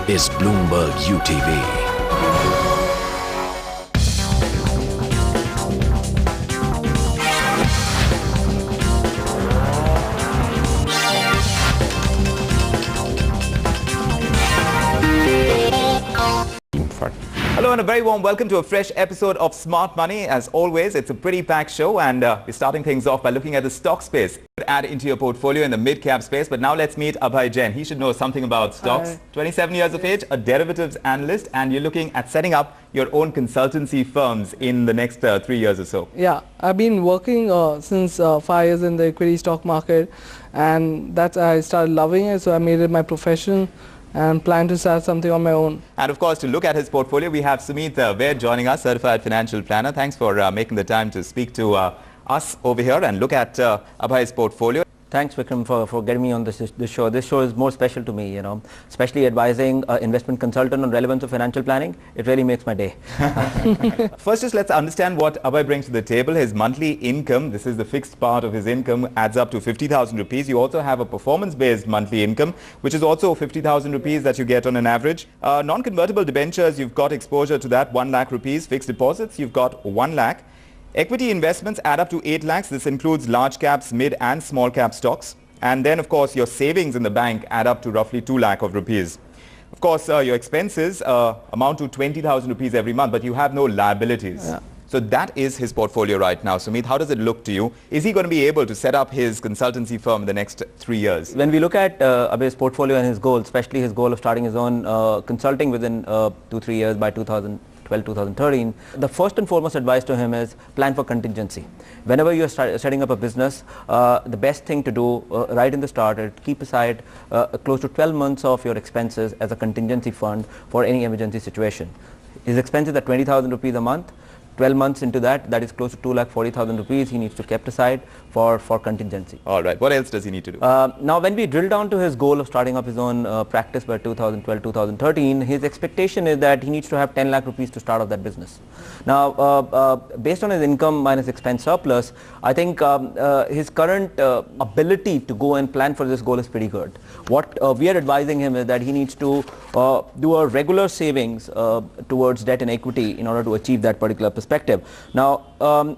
is Bloomberg UTV. Hello and a very warm welcome to a fresh episode of Smart Money. As always, it's a pretty packed show and we're starting things off by looking at the stock space. Add into your portfolio in the mid-cap space, but now let's meet Abhay Jain. He should know something about stocks. Hi. 27 years of age, a derivatives analyst, and you're looking at setting up your own consultancy firms in the next 3 years or so. Yeah, I've been working since 5 years in the equity stock market, and I started loving it, so I made it my profession and plan to start something on my own. And of course, to look at his portfolio, we have Sumeet Vaid joining us, certified financial planner. Thanks for making the time to speak to us over here and look at Abhay's portfolio. Thanks, Vikram, for getting me on this show. This show is more special to me, especially advising an investment consultant on relevance of financial planning. It really makes my day. First, just let's understand what Abhay brings to the table. His monthly income, this is the fixed part of his income, adds up to 50,000 rupees. You also have a performance-based monthly income, which is also 50,000 rupees that you get on an average. Non-convertible debentures, you've got exposure to that, 1 lakh rupees. Fixed deposits, you've got 1 lakh. Equity investments add up to 8 lakhs. This includes large caps, mid and small cap stocks. And then, of course, your savings in the bank add up to roughly 2 lakh of rupees. Of course, your expenses amount to 20,000 rupees every month, but you have no liabilities. Yeah. So that is his portfolio right now. Sumeet, how does it look to you? Is he going to be able to set up his consultancy firm in the next 3 years? When we look at Abhay's portfolio and his goal, especially his goal of starting his own consulting within 2-3 years by 2013, the first and foremost advice to him is plan for contingency. Whenever you're setting up a business, the best thing to do right in the start is keep aside close to 12 months of your expenses as a contingency fund for any emergency situation. His expenses are 20,000 rupees a month. 12 months into that is close to 2,40,000 rupees he needs to keep aside for contingency. All right. What else does he need to do? Now, when we drill down to his goal of starting up his own practice by 2012-2013, his expectation is that he needs to have 10 lakh rupees to start off that business. Now, based on his income minus expense surplus, I think his current ability to go and plan for this goal is pretty good. What we are advising him is that he needs to do a regular savings towards debt and equity in order to achieve that particular perspective. Now,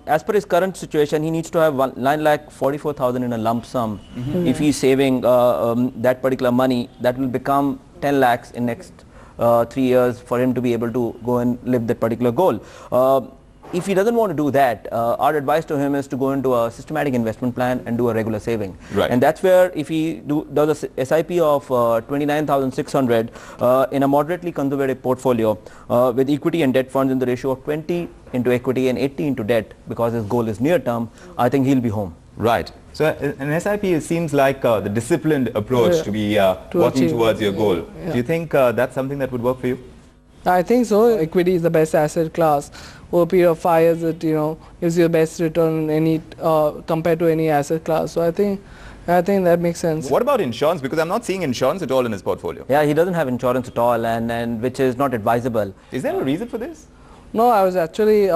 as per his current situation, he needs to have 9,44,000 in a lump sum. If he's saving that particular money, that will become 10 lakhs in next 3 years for him to be able to go and live that particular goal. If he doesn't want to do that, our advice to him is to go into a systematic investment plan and do a regular saving. Right. And that's where if he does a SIP of 29,600 in a moderately conservative portfolio with equity and debt funds in the ratio of 20 into equity and 80 into debt, because his goal is near term, I think he'll be home. Right. So an SIP seems like the disciplined approach to be working towards your goal. Yeah. Do you think that's something that would work for you? I think so. Equity is the best asset class. Over a period of 5 years, it gives you the best return compared to any asset class. So I think that makes sense. What about insurance? Because I'm not seeing insurance at all in his portfolio. Yeah, he doesn't have insurance at all, and which is not advisable. Is there a reason for this? No, I was actually,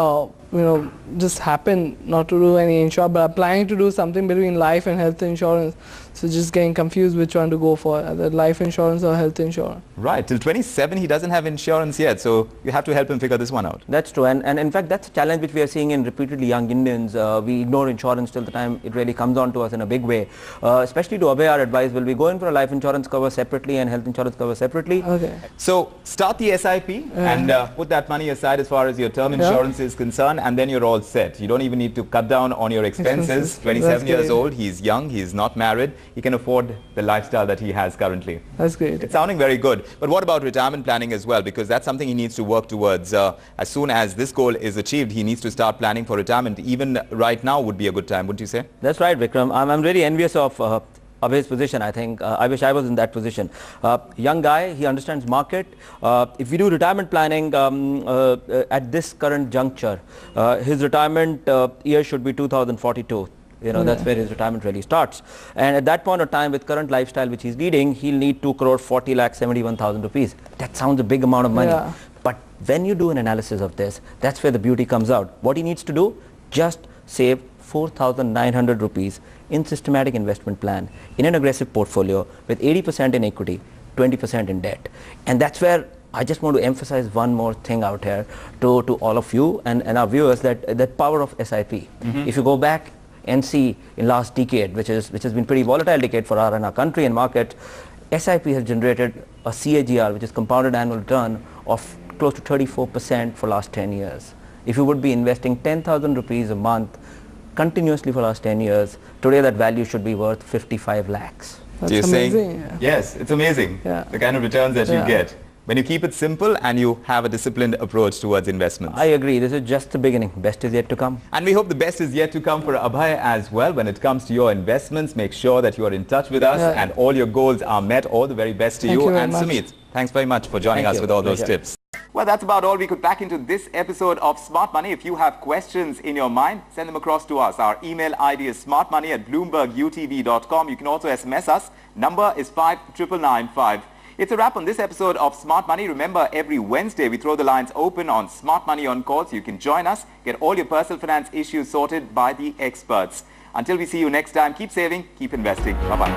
just happened not to do any insurance, but I'm planning to do something between life and health insurance. So just getting confused which one to go for, either life insurance or health insurance. Right. Till 27, he doesn't have insurance yet. So you have to help him figure this one out. That's true. And in fact, that's a challenge which we are seeing in repeatedly young Indians. We ignore insurance till the time it really comes on to us in a big way. Especially to Abhay, our advice will be go in for a life insurance cover separately and health insurance cover separately. Okay. So start the SIP and put that money aside as far as your term insurance is concerned, and then you're all set. You don't even need to cut down on your expenses. 27 years old, he's young, he's not married. He can afford the lifestyle that he has currently. That's great. It's sounding very good. But what about retirement planning as well? Because that's something he needs to work towards. As soon as this goal is achieved, he needs to start planning for retirement. Even right now would be a good time, wouldn't you say? That's right, Vikram. I'm really envious of Abhay's position. I think I wish I was in that position. Young guy, he understands market. If we do retirement planning at this current juncture, his retirement year should be 2042. That's where his retirement really starts. And at that point of time, with current lifestyle which he's leading, he'll need 2,40,71,000 rupees. That sounds a big amount of money. Yeah. But when you do an analysis of this, that's where the beauty comes out. What he needs to do, just save 4,900 rupees in systematic investment plan in an aggressive portfolio with 80% in equity, 20% in debt. And that's where I just want to emphasize one more thing out here to all of you and our viewers, that power of SIP. If you go back and see in last decade, which has been pretty volatile decade for our country and market, SIP has generated a CAGR, which is compounded annual return, of close to 34% for last 10 years. If you would be investing 10,000 rupees a month continuously for last 10 years, today that value should be worth 55 lakhs. That's So you're amazing. saying, Yeah. yes, it's amazing, Yeah. the kind of returns that you Yeah. get when you keep it simple and you have a disciplined approach towards investments. I agree. This is just the beginning. Best is yet to come. And we hope the best is yet to come for Abhay as well. When it comes to your investments, make sure that you are in touch with us Yeah. and all your goals are met. All the very best to Thank you very And much. Sumeet, thanks very much for joining Thank us you. with all those Pleasure. tips. Well, that's about all we could pack into this episode of Smart Money. If you have questions in your mind, send them across to us. Our email ID is smartmoney@bloombergutv.com. You can also SMS us. Number is 59995. It's a wrap on this episode of Smart Money. Remember, every Wednesday we throw the lines open on Smart Money on Call, so you can join us, get all your personal finance issues sorted by the experts. Until we see you next time, keep saving, keep investing. Bye-bye.